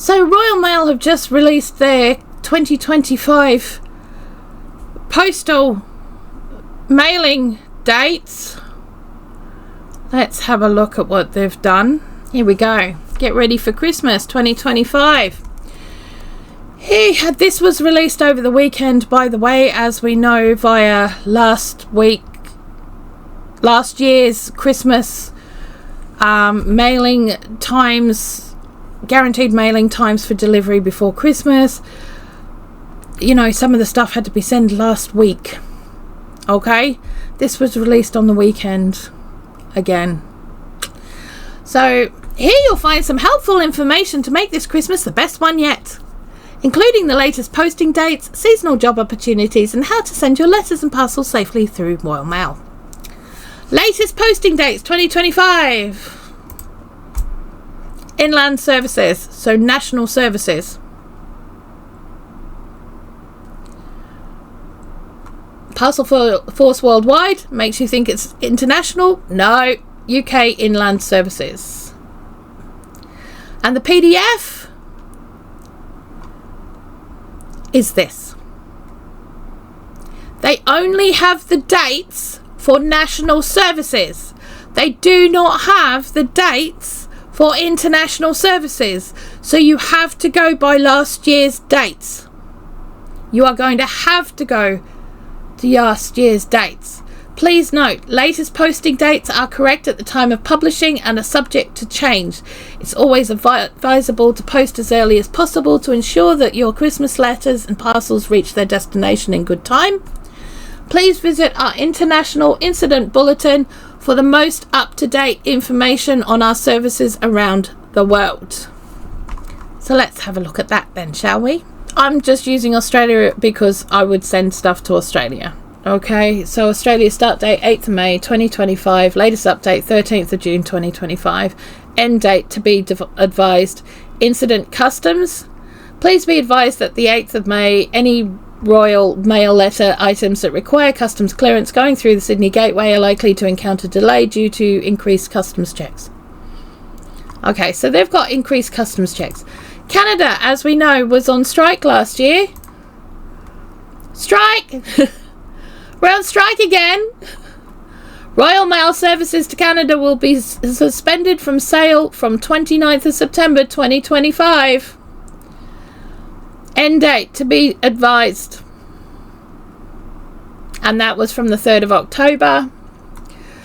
So Royal Mail have just released their 2025 postal mailing dates. Let's have a look at what they've done. Here we go. Get ready for Christmas 2025. This was released over the weekend, by the way, as we know, via last year's Christmas mailing times, guaranteed mailing times for delivery before Christmas. You know, some of the stuff had to be sent last week. Okay, this was released on the weekend again. So here you'll find some helpful information to make this Christmas the best one yet, including the latest posting dates, seasonal job opportunities, and how to send your letters and parcels safely through Royal Mail. Latest posting dates 2025. Inland services, so national services. Parcel Force Worldwide makes you think it's international. No, UK inland services. And the PDF is this. They only have the dates for national services. They do not have the dates for international services. So you have to go by last year's dates. You are going to have to go to last year's dates. Please note, latest posting dates are correct at the time of publishing and are subject to change. It's always advisable to post as early as possible to ensure that your Christmas letters and parcels reach their destination in good time. Please visit our International Incident Bulletin for the most up-to-date information on our services around the world. So let's have a look at that then, shall we? I'm just using Australia because I would send stuff to Australia. Okay, so Australia start date 8th of May 2025, latest update 13th of June 2025, end date to be advised. Incident customs. Please be advised that the 8th of May, any Royal Mail letter items that require customs clearance going through the Sydney Gateway are likely to encounter delay due to increased customs checks. Okay, so they've got increased customs checks. Canada, as we know, was on strike last year. Strike! We're on strike again. Royal Mail services to Canada will be suspended from sale from 29th of September 2025. End date to be advised. And that was from the 3rd of October.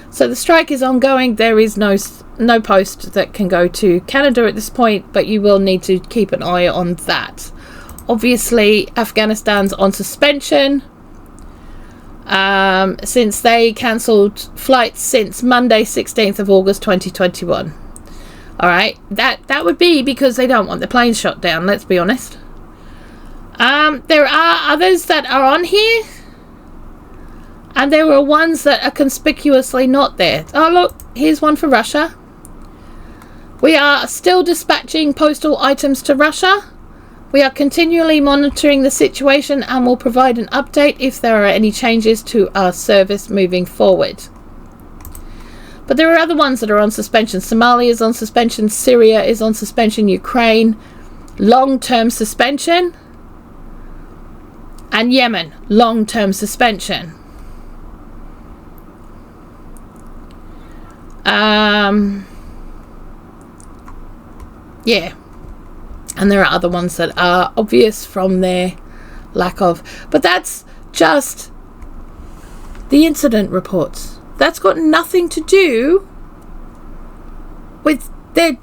So the strike is ongoing. There is no post that can go to Canada at this point, but you will need to keep an eye on that. Obviously, Afghanistan's on suspension since they cancelled flights since Monday 16th of August 2021. Alright, that would be because they don't want the planes shot down, let's be honest. There are others that are on here, and there were ones that are conspicuously not there. Oh look, here's one for Russia. We are still dispatching postal items to Russia. We are continually monitoring the situation and will provide an update if there are any changes to our service moving forward. But there are other ones that are on suspension. Somalia is on suspension. Syria is on suspension. Ukraine, long-term suspension. And Yemen, long-term suspension. Yeah. And there are other ones that are obvious from their lack of. But that's just the incident reports. That's got nothing to do with their,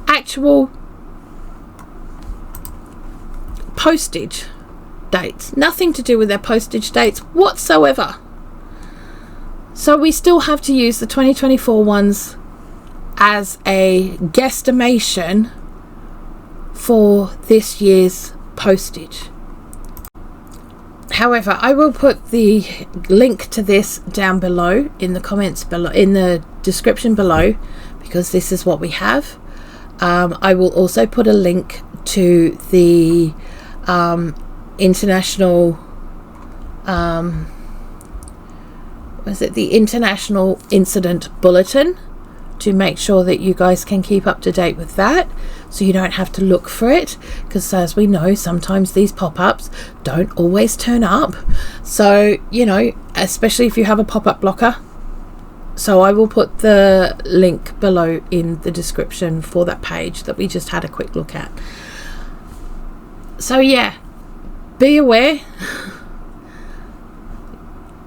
actual postage dates. Nothing to do with their postage dates whatsoever. So we still have to use the 2024 ones as a guesstimation for this year's postage. However, I will put the link to this down below in the comments below, in the description below, because this is what we have. I will also put a link to the international the International Incident Bulletin to make sure that you guys can keep up to date with that, so you don't have to look for it, because as we know, sometimes these pop-ups don't always turn up. So, you know, especially if you have a pop-up blocker. So I will put the link below in the description for that page that we just had a quick look at. So yeah, be aware.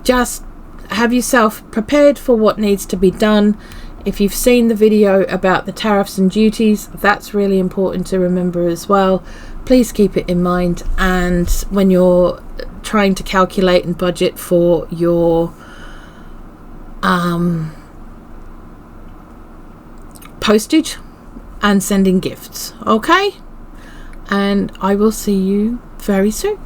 Just have yourself prepared for what needs to be done. If you've seen the video about the tariffs and duties, that's really important to remember as well. Please keep it in mind, and when you're trying to calculate and budget for your postage and sending gifts. Okay, and I will see you very soon.